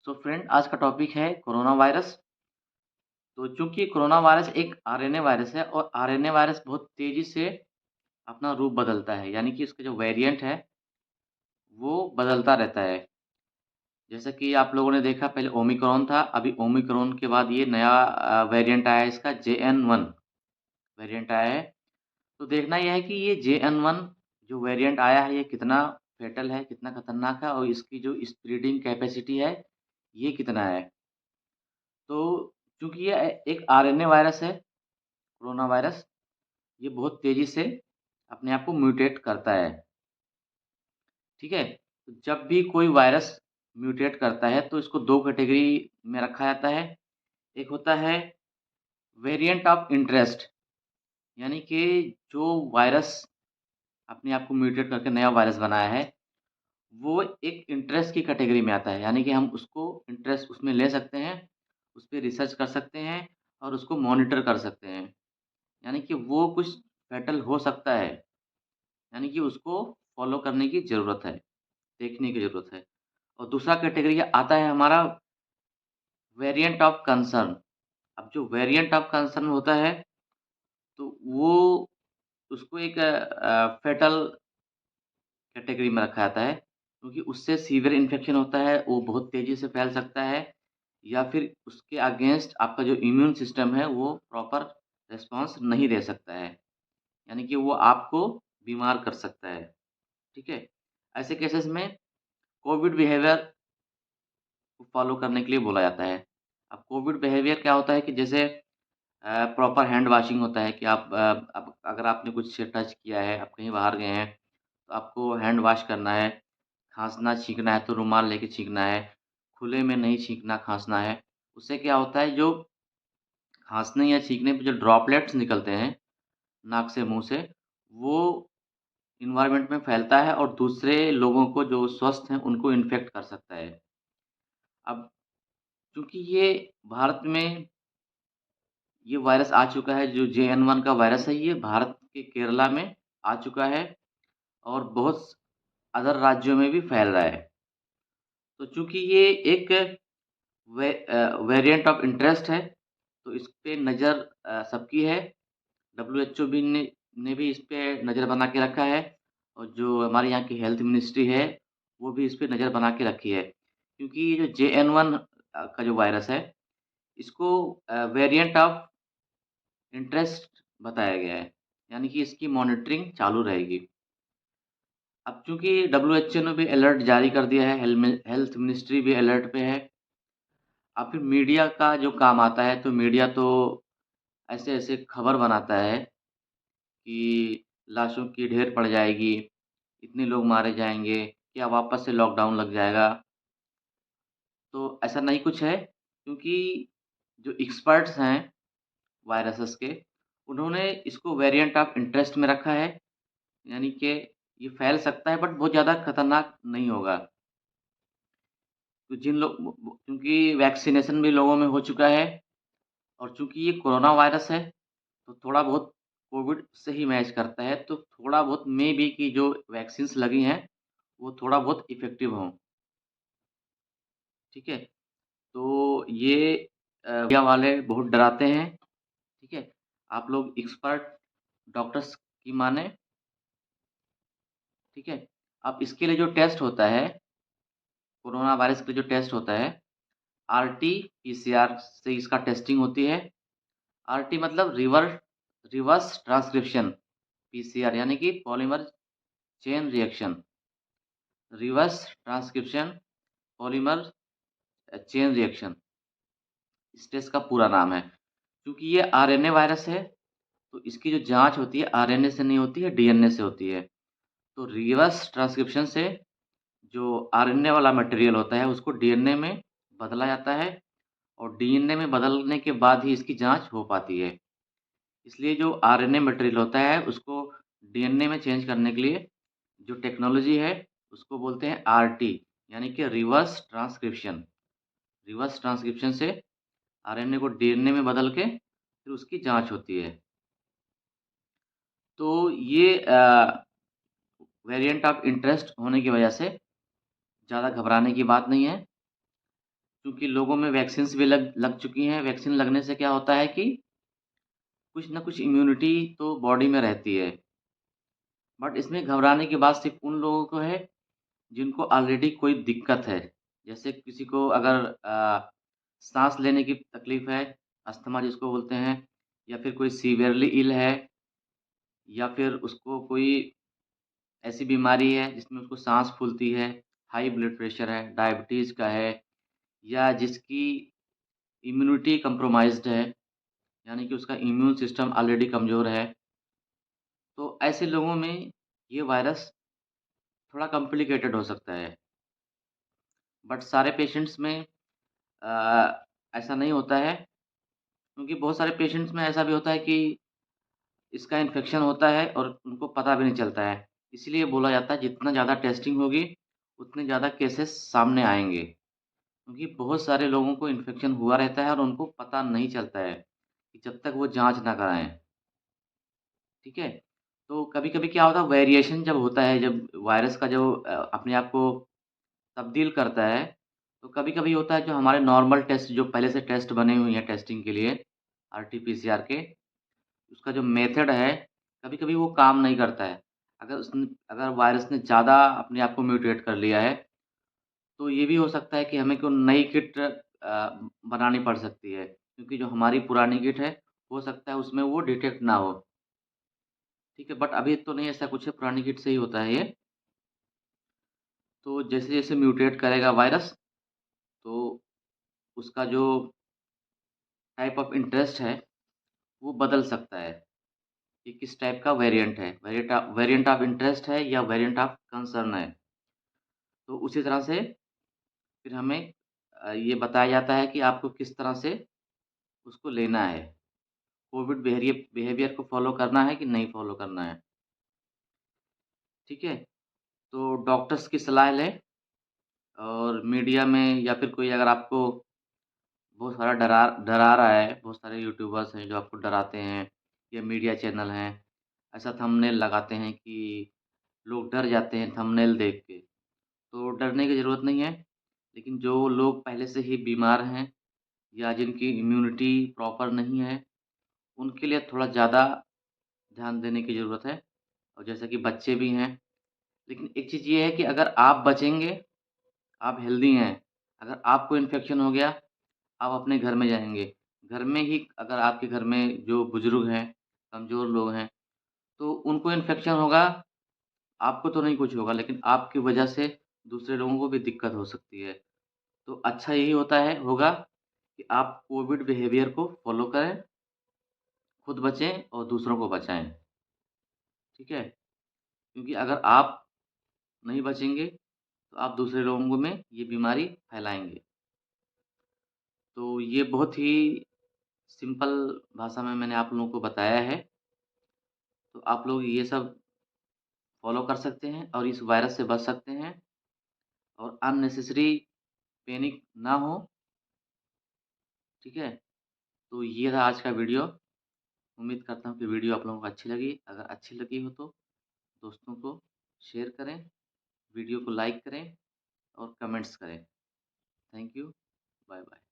तो फ्रेंड आज का टॉपिक है कोरोना वायरस। तो चूँकि कोरोना वायरस एक आरएनए वायरस है और आरएनए वायरस बहुत तेज़ी से अपना रूप बदलता है, यानी कि उसका जो वेरिएंट है, वो बदलता रहता है। जैसा कि आप लोगों ने देखा पहले ओमिक्रॉन था, अभी ओमिक्रॉन के बाद ये नया वेरिएंट आया है इसका जेएन-1 वेरिएंट आया है। तो देखना ये है कि ये जेएन-1 जो वेरिएंट आया है, ये कितना फ़ेटल है, कितना खतरनाक है और इसकी जो स्प्रेडिंग कैपेसिटी है, ये कितना है। तो चूँकि ये एक आरएनए वायरस है, कोरोना वायरस, ये बहुत तेज़ी से अपने आप को म्यूटेट करता है, ठीक है? तो जब भी कोई वायरस म्यूटेट करता है, तो इसको 2 कैटेगरी में रखा जाता है। एक होता है वेरिएंट ऑफ इंटरेस्ट, यानी कि जो वायरस अपने आप को म्यूटेट करके नया वायरस बनाया है, वो एक इंटरेस्ट की कैटेगरी में आता है, यानी कि हम उसको इंटरेस्ट उसमें ले सकते हैं, उस पे रिसर्च कर सकते हैं और उसको मॉनिटर कर सकते हैं। यानी कि वो कुछ फ़ेटल हो सकता है, यानी कि उसको फ़ॉलो करने की ज़रूरत है, देखने की ज़रूरत है। और दूसरा कैटेगरी आता है हमारा वेरिएंट ऑफ कंसर्न। अब जो वेरिएंट ऑफ कंसर्न होता है, तो वो उसको एक फ़ेटल कैटेगरी में रखा जाता है, क्योंकि उससे सीवियर इन्फेक्शन होता है, वो बहुत तेज़ी से फैल सकता है या फिर उसके अगेंस्ट आपका जो इम्यून सिस्टम है, वो प्रॉपर रिस्पॉन्स नहीं दे सकता है। यानी कि वो आपको बीमार कर सकता है, ठीक है? ऐसे केसेस में कोविड बिहेवियर को फ़ॉलो करने के लिए बोला जाता है। अब कोविड बिहेवियर क्या होता है कि जैसे प्रॉपर हैंड वॉशिंग होता है कि आप अब अगर आपने कुछ टच किया है, आप कहीं बाहर गए हैं, तो आपको हैंड वॉश करना है। खाँसना, छींकना है तो रुमाल लेके छींकना है, खुले में नहीं छींकना, खाँसना है। उससे क्या होता है जो खाँसने या छींकने पे जो ड्रॉपलेट्स निकलते हैं, नाक से, मुँह से, वो एनवायरनमेंट में फैलता है और दूसरे लोगों को जो स्वस्थ हैं, उनको इन्फेक्ट कर सकता है। अब चूँकि ये भारत में ये वायरस आ चुका है, जो जेएन-1 का वायरस है, ये भारत के केरला में आ चुका है और बहुत अदर राज्यों में भी फैल रहा है। तो चूँकि ये एक वेरिएंट ऑफ इंटरेस्ट है, तो इस पे नज़र सबकी है। डब्ल्यूएचओ भी ने भी इस पे नज़र बना के रखा है और जो हमारे यहाँ की हेल्थ मिनिस्ट्री है, वो भी इस पे नज़र बना के रखी है। क्योंकि ये जो जेएन-1 का जो वायरस है, इसको वेरिएंट ऑफ इंटरेस्ट बताया गया है, यानी कि इसकी मॉनिटरिंग चालू रहेगी। अब चूँकि डब्ल्यूएचओ ने भी अलर्ट जारी कर दिया है, हेल्थ मिनिस्ट्री भी अलर्ट पे है। अब फिर मीडिया का जो काम आता है, तो मीडिया तो ऐसे-ऐसे खबर बनाता है कि लाशों की ढेर पड़ जाएगी, इतने लोग मारे जाएँगे, क्या वापस से लॉकडाउन लग जाएगा? तो ऐसा नहीं कुछ है, क्योंकि जो एक्सपर्ट्स हैं वायरसेस के, उन्होंने इसको वेरिएंट ऑफ इंटरेस्ट में रखा है, यानी कि ये फैल सकता है बट बहुत ज़्यादा खतरनाक नहीं होगा। तो जिन लोग क्योंकि वैक्सीनेशन भी लोगों में हो चुका है और चूँकि ये कोरोना वायरस है, तो थोड़ा बहुत कोविड से ही मैच करता है, तो थोड़ा बहुत मे बी कि जो वैक्सीन्स लगी हैं, वो थोड़ा बहुत इफ़ेक्टिव हों, ठीक है? तो ये मीडिया वाले बहुत डराते हैं, ठीक है? आप लोग एक्सपर्ट डॉक्टर्स की मानें, ठीक है? अब इसके लिए जो टेस्ट होता है, कोरोना वायरस के लिए जो टेस्ट होता है, आरटी-पीसीआर से इसका टेस्टिंग होती है। आरटी मतलब रिवर्स ट्रांसक्रिप्शन, पीसीआर यानी कि polymer chain reaction, reverse transcription polymer chain reaction, इस टेस्ट का पूरा नाम है। क्योंकि ये आरएनए वायरस है, तो इसकी जो जाँच होती है आरएनए से नहीं होती है, डीएनए से होती है। तो रिवर्स ट्रांसक्रिप्शन से जो आरएनए वाला मटेरियल होता है, उसको डीएनए में बदला जाता है और डीएनए में बदलने के बाद ही इसकी जाँच हो पाती है। इसलिए जो आरएनए मटेरियल होता है, उसको डीएनए में चेंज करने के लिए जो टेक्नोलॉजी है, उसको बोलते हैं आरटी, यानी कि रिवर्स ट्रांसक्रिप्शन। रिवर्स ट्रांसक्रिप्शन से आरएनए को डीएनए में बदल के फिर उसकी जाँच होती है। तो ये वेरिएंट ऑफ इंटरेस्ट होने की वजह से ज़्यादा घबराने की बात नहीं है, क्योंकि लोगों में वैक्सीन्स भी लग लग चुकी हैं। वैक्सीन लगने से क्या होता है कि कुछ न कुछ इम्यूनिटी तो बॉडी में रहती है। बट इसमें घबराने की बात सिर्फ़ उन लोगों को है जिनको ऑलरेडी कोई दिक्कत है। जैसे किसी को अगर साँस लेने की तकलीफ़ है, अस्थमा जिसको बोलते हैं, या फिर कोई सीवियरली इल है, या फिर उसको कोई ऐसी बीमारी है जिसमें उसको साँस फूलती है, हाई ब्लड प्रेशर है, डायबिटीज़ का है, या जिसकी इम्यूनिटी कंप्रोमाइज़्ड है, यानी कि उसका इम्यून सिस्टम ऑलरेडी कमज़ोर है। तो ऐसे लोगों में ये वायरस थोड़ा कॉम्प्लिकेटेड हो सकता है। बट सारे पेशेंट्स में ऐसा नहीं होता है, क्योंकि बहुत सारे पेशेंट्स में ऐसा भी होता है कि इसका इन्फेक्शन होता है और उनको पता भी नहीं चलता है। इसीलिए बोला जाता है जितना ज़्यादा टेस्टिंग होगी, उतने ज़्यादा केसेस सामने आएँगे। क्योंकि बहुत सारे लोगों को इन्फेक्शन हुआ रहता है और उनको पता नहीं चलता है, कि जब तक वो जाँच ना कराएँ। ठीक है? तो कभी-कभी क्या होता है, वेरिएशन जब होता है, जब वायरस का जो अपने आप को तब्दील करता है, तो कभी-कभी होता है जो हमारे नॉर्मल टेस्ट जो पहले से टेस्ट बने हुए हैं टेस्टिंग के लिए, आरटी-पीसीआर के, उसका जो मेथड है, कभी-कभी वो काम नहीं करता है। अगर वायरस ने ज़्यादा अपने आप को म्यूटेट कर लिया है, तो ये भी हो सकता है कि हमें कोई नई किट बनानी पड़ सकती है, क्योंकि जो हमारी पुरानी किट है, हो सकता है उसमें वो डिटेक्ट ना हो। ठीक है? बट अभी तो नहीं ऐसा कुछ है, पुरानी किट से ही होता है ये। तो जैसे-जैसे म्यूटेट करेगा वायरस, तो उसका जो टाइप ऑफ इंटरेस्ट है, वो बदल सकता है कि किस टाइप का वेरिएंट है। वेरिएंट ऑफ इंटरेस्ट है या वेरिएंट ऑफ कंसर्न है। तो उसी तरह से फिर हमें ये बताया जाता है कि आपको किस तरह से उसको लेना है। कोविड बिहेवियर को फ़ॉलो करना है कि नहीं फ़ॉलो करना है। ठीक है? तो डॉक्टर्स की सलाह लें, और मीडिया में या फिर कोई अगर आपको बहुत सारा डरा डरा रहा है, बहुत सारे यूट्यूबर्स हैं जो आपको डराते हैं, या मीडिया चैनल हैं, ऐसा थंबनेल लगाते हैं कि लोग डर जाते हैं थंबनेल देख के। तो डरने की ज़रूरत नहीं है, लेकिन जो लोग पहले से ही बीमार हैं या जिनकी इम्यूनिटी प्रॉपर नहीं है, उनके लिए थोड़ा ज़्यादा ध्यान देने की ज़रूरत है, और जैसे कि बच्चे भी हैं। लेकिन एक चीज़ ये है कि अगर आप बचेंगे, आप हेल्दी हैं, अगर आपको इन्फेक्शन हो गया, आप अपने घर में जाएँगे। घर में ही अगर आपके घर में जो बुज़ुर्ग हैं, कमज़ोर लोग हैं, तो उनको इन्फेक्शन होगा, आपको तो नहीं कुछ होगा, लेकिन आपकी वजह से दूसरे लोगों को भी दिक्कत हो सकती है। तो अच्छा यही होगा कि आप कोविड बिहेवियर को फ़ॉलो करें, खुद बचें और दूसरों को बचाएँ। ठीक है? क्योंकि अगर आप नहीं बचेंगे, तो आप दूसरे लोगों में ये बीमारी फैलाएँगे। तो ये बहुत ही सिंपल भाषा में मैंने आप लोगों को बताया है। तो आप लोग ये सब फ़ॉलो कर सकते हैं और इस वायरस से बच सकते हैं, और अननेसेसरी पैनिक ना हो। ठीक है? तो ये था आज का वीडियो। उम्मीद करता हूँ कि वीडियो आप लोगों को अच्छी लगी। अगर अच्छी लगी हो तो दोस्तों को शेयर करें, वीडियो को लाइक करें और कमेंट्स करें। Thank you. Bye bye.